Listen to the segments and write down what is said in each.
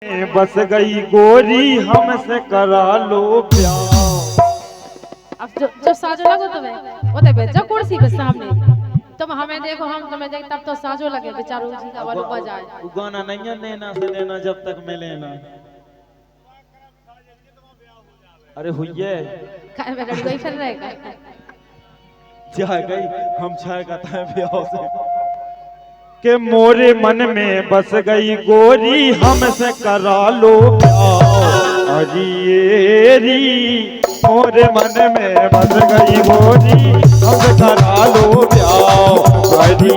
बस गई गोरी हमसे करा लो प्यार। अब जो साजो लगो तुम्हें वो तो बेचो कुर्सी पे सामने तुम हमें देखो हम तुम्हें देख तब तो साजो लगे बेचारो जी का वालों बजाए गाना नहीं है नैना से लेना जब तक मिले ना। अरे हुई काय में गड़ी गई फिर रहेगा चाह गई हम चाह का था ब्याह से के मोरे मन में बस गई गोरी हमसे करा लो प्यार। अरे मोरे मन में बस गई गोरी हमसे करा लो प्यार। अरे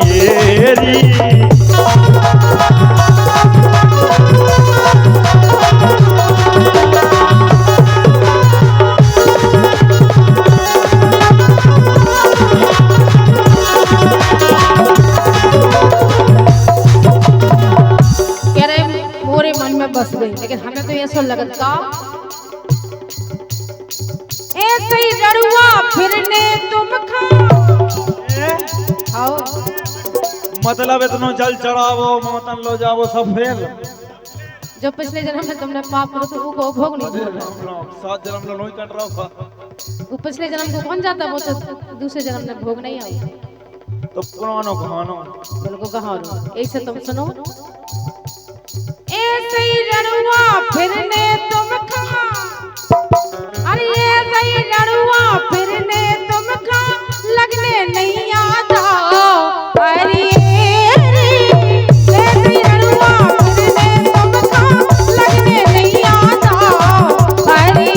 बस गई लेकिन हमें तो ये सो लगत का ऐसे ही रड़ुआ फिरने तुम खाओ मतलब इतना जल चढ़ावो मौतन लो जावो सब फेल जो पिछले जन्म में तुमने पाप करो तो वो भोग नहीं भोग सात जन्म में नहीं कट रहा वो पिछले जन्म को कौन जाता वो तो दूसरे जन्म में भोग नहीं आओ तो पुरानो कहानो बिल्कुल कहानो ऐसे तुम सुनो ऐसे ही रड़ुआ फिरने तुम खा अरे ऐसे ही रड़ुआ फिरने तुम खा लगने नहीं आता अरे ऐसे ही रड़ुआ फिरने तुम खा लगने नहीं आता अरे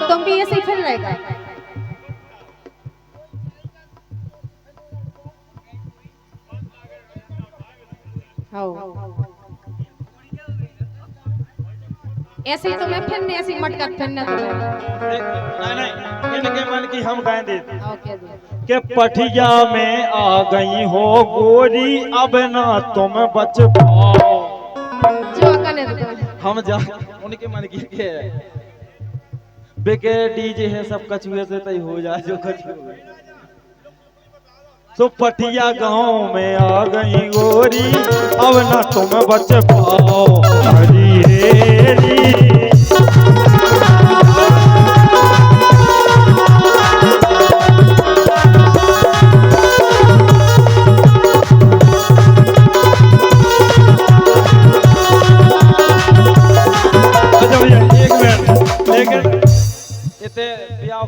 तुम भी ऐसे ही फिर रहेगा ऐसे ही तुम्हें फिरने ऐसी मटकट फिरने नहीं इनके मन की हम कह देते ओके के पठिया में आ गई हो गोरी अब ना तुम बच पाओ जो करने दो हम जा उनके मन की के बेके डीजे है सब कछुए से तय हो जाए जो कछुए तो पटिया गांव में आ गई गोरी अब ना तुम बच पाओ। हरी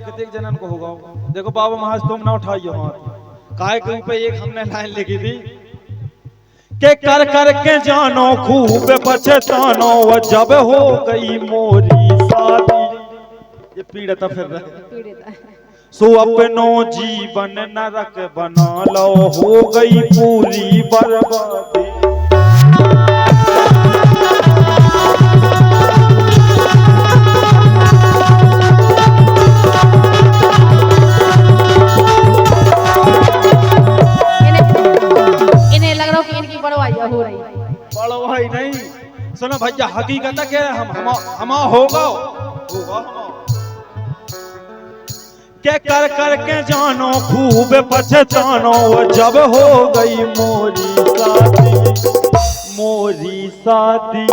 कितने जनन को होगा देखो बाबा महाराज तुम ना उठाइयो हाथ काहे के ऊपर एक हमने लाइन लिखी थी के कर कर के जानो खूब पछतानो वो जब हो गई मोरी शादी ये पीड़ित फिर रहे सो अपनो जीवन नरक बना लो हो गई पूरी बर्बादी। हो रही बड़ो भाई नहीं सुनो भैया हकीकत क्या है हम होगा के कर कर के जानो खूब पछतानो जब हो गई मोरी शादी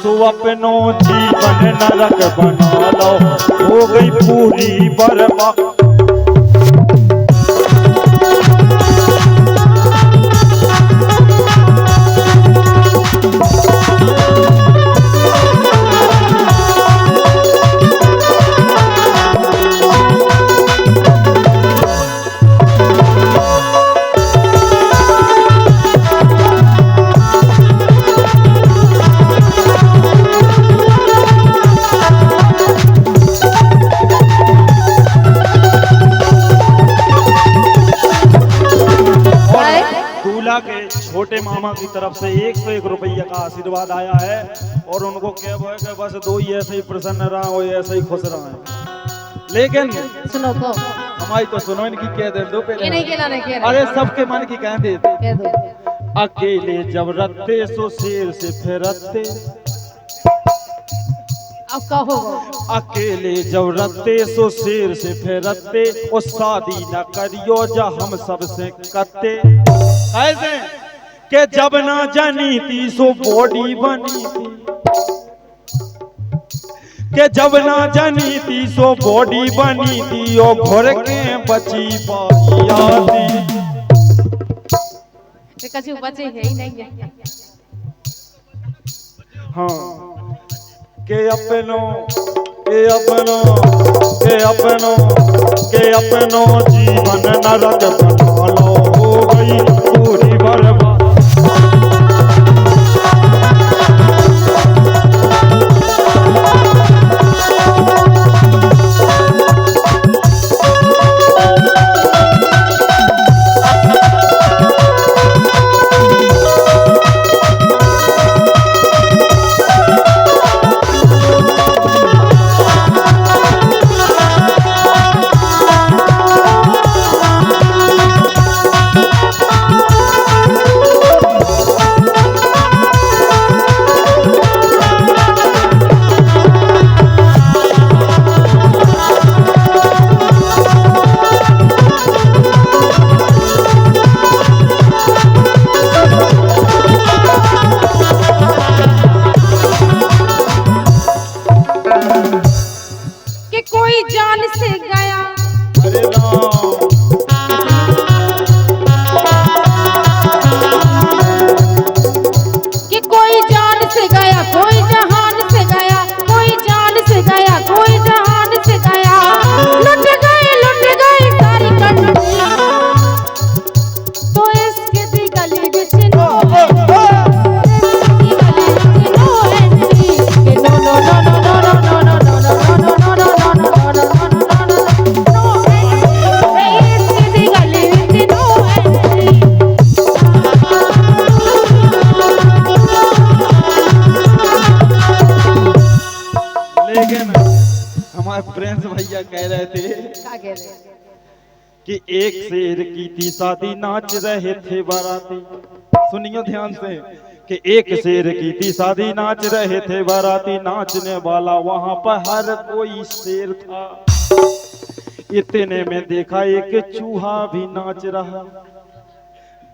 तो अपनो जीवन नरक बना लो हो गई पूरी बर्बाद। के छोटे मामा की तरफ से 101 रुपया का आशीर्वाद आया है और उनको क्या है कि बस दो ही ऐसे ही प्रसन्न रहा और ऐसे ही खुश रहा है। लेकिन सुनो तो हमारी तो सुनो इनकी कह दे दो ये पहले। नहीं कहना कह रहा अरे सबके मन की कह दे। कह दो अकेले जब रत्ते सो शेर से फिरते, अब कहो अकेले जब रत्ते सो शेर से फिरते, ओ शादी न करियो जा हम सबसे कत्ते। ऐसे के जब ना जानी थी सो बॉडी बनी थी, के जब ना जानी थी सो बॉडी बनी थी, ओ घर के बची पाई थी। कछु बचे है ही नहीं है। हाँ के अपनो के अपनो के अपनो के अपनो जीवन नरक बना लो, हो गई पूरी बर्बाद। कोई जान से गया, अरे राम कि कोई जान से गया, कोई जहान से गया, कोई जान से गया, कोई जहान से गया। लुट गए सारी कंट्री, तो इसके दी गली बिच नो एंट्री, कि no no no no no no no no no no no Prince भैया कह रहे थे क्या कह रहे हैं? कि एक शेर की थी शादी, नाच रहे थे बाराती। सुनियो ध्यान से कि एक शेर की थी शादी, नाच रहे थे बाराती। नाचने वाला वहां पर हर कोई शेर था। इतने में देखा एक चूहा भी नाच रहा।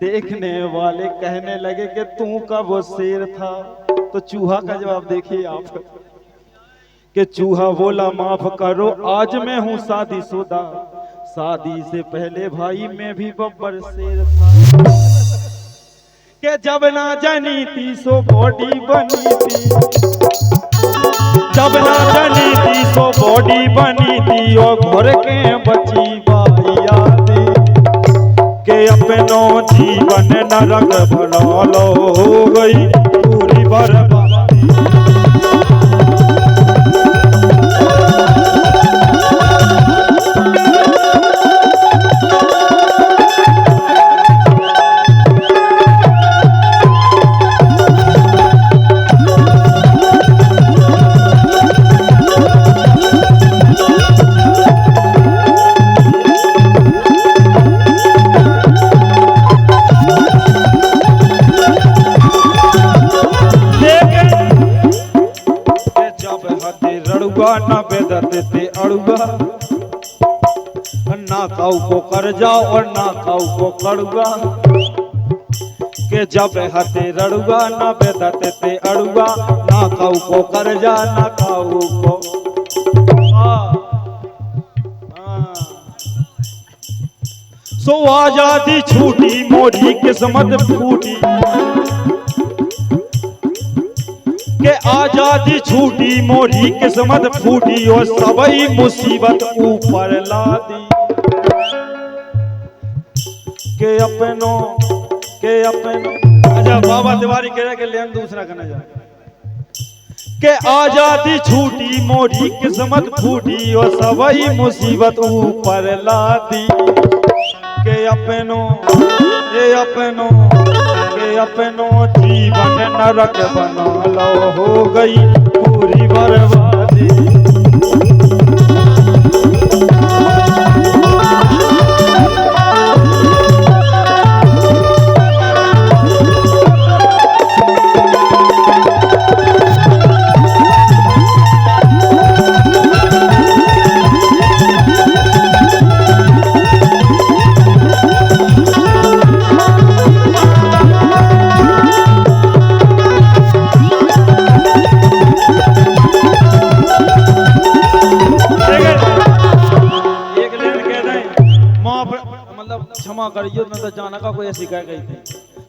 देखने वाले कहने लगे कि तू कब शेर था? तो चूहा का जवाब देखिए आप कि चूहा बोला माफ करो आज मैं हूँ शादीशुदा, शादी से पहले भाई मैं भी बब्बर शेर था। के जब ना जानी थी सो बॉडी बनी थी, जब ना जानी थी सो बॉडी बनी थी, और घर के बची बाइया थी। के अपनो जीवन नरक बना लो, हो गई पूरी बर्बादी। ना बेदते थे अड़ुआ, ना काऊ को कर जाओ और ना काऊ को कड़ुआ। के जब हते रड़ुआ ना बेदते थे अड़ुआ, ना काऊ को कर जा ना काऊ को। सो आजादी छूटी मोरी किस्मत फूटी, के आजादी छूटी मोरी किस्मत फूटी, और सबई मुसीबत ऊपर ला दी। के अपनो अच्छा बाबा तिवारी कह रहे के लेन दूसरा करना जा। के आजादी छूटी मोरी किस्मत फूटी, और सबई मुसीबत ऊपर ला दी। के अपनो जीवन नरक बना लो, हो गई पूरी बर्बादी। करियो न तो जाना का कोई ऐसी कह गई थी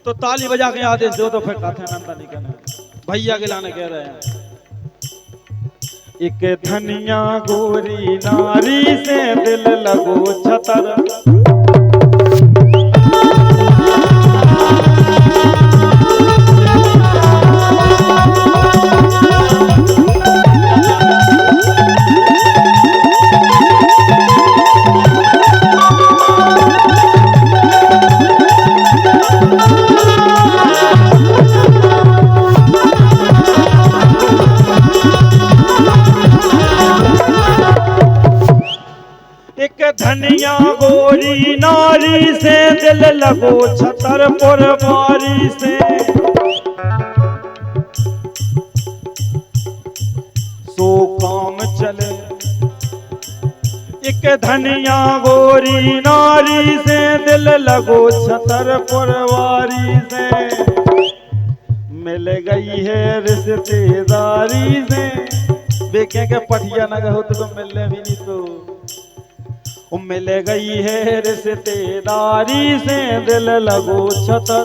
तो ताली बजा के आदेश दो तो फिर कहते हैं नंदा नहीं कहने भैया के लाने कह रहे हैं। एक धनिया गोरी नारी से दिल लगो छतर धनिया गोरी नारी से दिल लगो छतरपुर बारी से सो काम चले। एक धनिया गोरी नारी से दिल लगो छतरपुर बारी से मिल गई है रिश्तेदारी से बेके के पठिया न गहो तो मिलने भी नहीं तो मिल गई है रिश्तेदारी से दिल लगो छतर।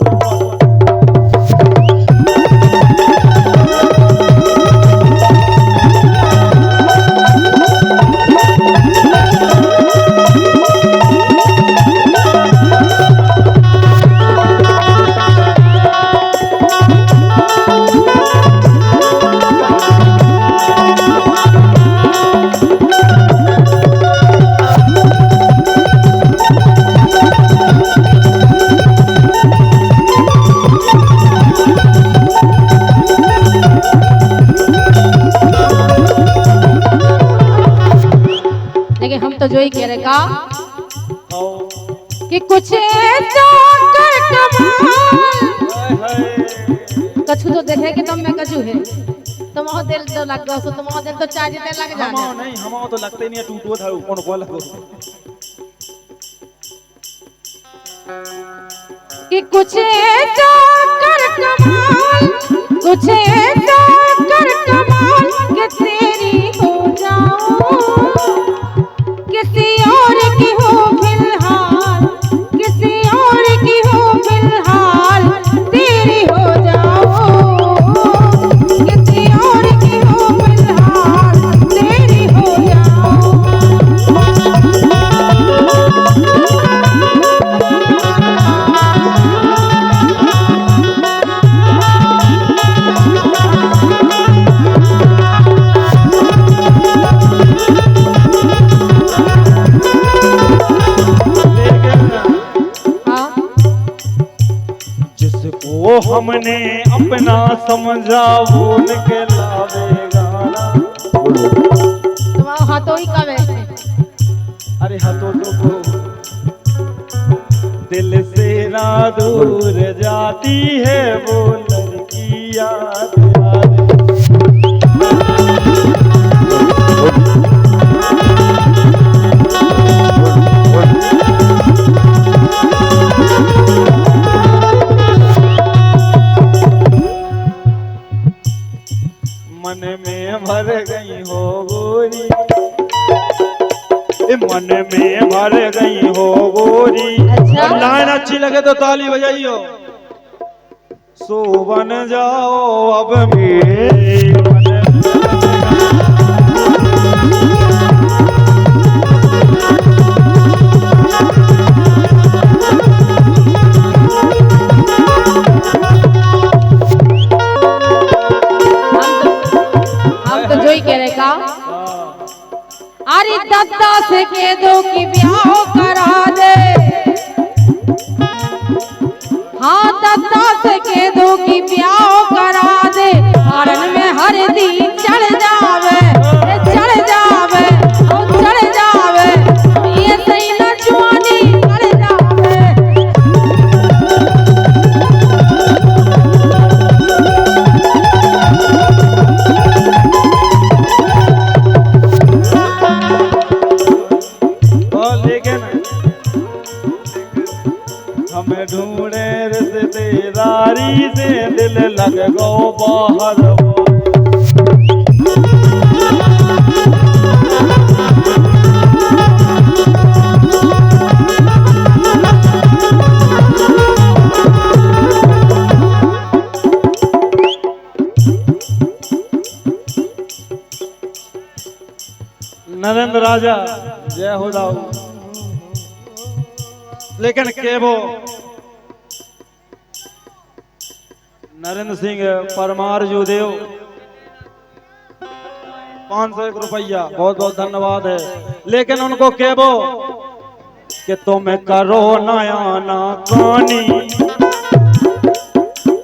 तो जो ही कह रहे का कि कुछ ऐसा कर कमाल कछु तो देखे कि तुम में कछु है तुम दिल तो लग गो सो तुम दिल तो चाय जीते लग जाना हम नहीं हम तो लगते नहीं टूटो था कौन बोल कि कुछ ऐसा कर कमाल कुछ ऐसा कर कमाल कि तेरी हो जाऊं किसी और की हो फिलहाल किसी और की हो फिलहाल तेरी हो जाओ किसी और की हो फिलहाल तेरी हो जाओ। वो हमने अपना समझा भूल के लावेगा तुम्हारा हाथों ही कब है अरे हाथों तो दिल से ना दूर जाती है वो लड़की याद मन में भर गई हो गोरी मन में भर गई हो गोरी। अच्छा? लाइन अच्छी लगे तो ताली बजाइयो। सो बन जाओ अब मेरे मन जो ही कह रहे का अरे दत्ता से कह दो कि ब्याह करा दे हाँ दत्ता से कह दो कि ब्याह करा दे आरन में हरदी चढ़ जावे ये सही न जवानी कर जावे। हमें ढूंढे रिश्तेदारी से दिल लग गो बाहर राजा जय हो दाऊ। लेकिन केवो नरेंद्र सिंह परमार जो देव 501 रुपया बहुत बहुत धन्यवाद है। लेकिन उनको केवो कि तुम करो नया ना कानी,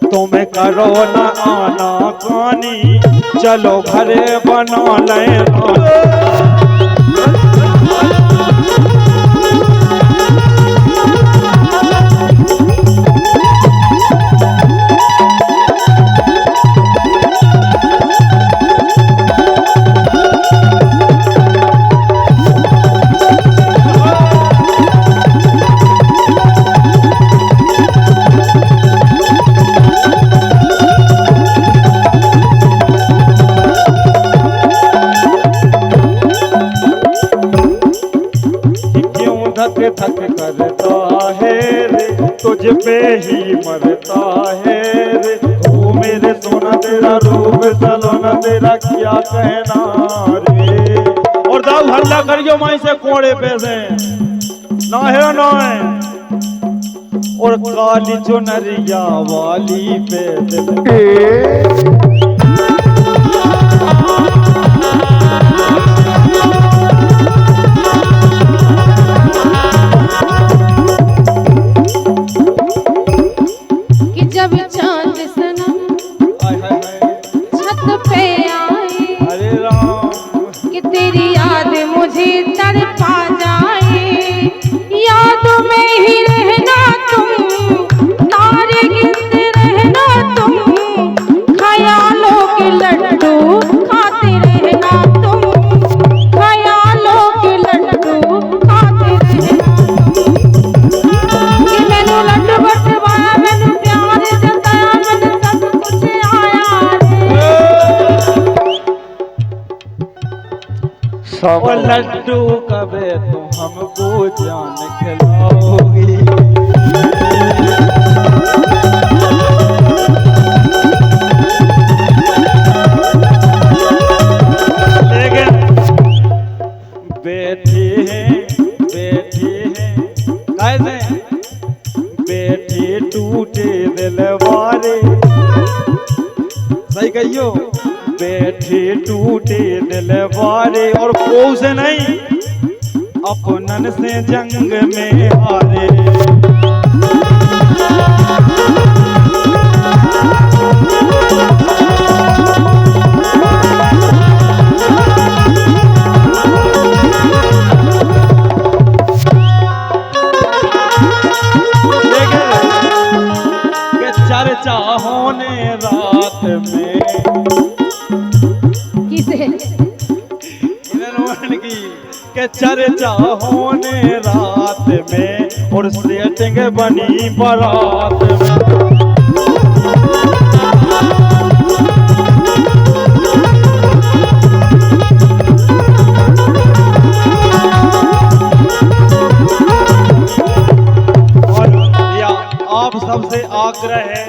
तुम्हें करो ना आना कानी, चलो घरे बना ले। थक करता है रे, तुझ पे ही मरता है रे, ओ मेरे सोना तेरा रूप सलोना तेरा क्या कहना रे। और दाऊ हल्ला करियो माई से कोड़े पे से ना है ना है। और काली चुनरिया वाली पे जब चांद सनम छत पे आए, अरे राम कि तेरी याद मुझे तड़पा जाए। यादों में ही रहना तुम, तारे गिनते रहना तुम, ख्यालों के लड्डू खाते रहना तुम, ख्यालों के लड्डू खाते रहना तुम। कि मैनू लड्डू बटवाया, मैनू प्यार जताया, मैनू सब कुछ आया और लड्डू कबे तो हमको जान खिलाओगी। लेकिन बैठी है कैसे बैठी टूटे दिल वारे, सही कहियो बैठे टूटे दिल वारे, और को से नहीं अपनन से जंग में हारे। के चर्चा होने रात में किसे की के चर्चा होने रात में, और सेटिंग बनी बारात में। और या आप सबसे आग्रह है,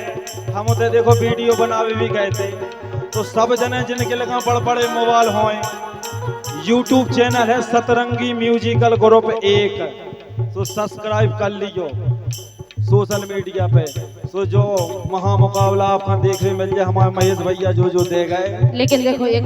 हम उधर देखो वीडियो बनावे भी गए थे, तो सब जने जिनके लगा बड़ बड़े मोबाइल होए, यूट्यूब चैनल है सतरंगी म्यूजिकल ग्रुप 1, तो सब्सक्राइब कर लियो सोशल मीडिया पे। तो जो महा मुकाबला आपका देखने मिल जाए, हमारे महेश भैया जो दे गए। लेकिन देखो एक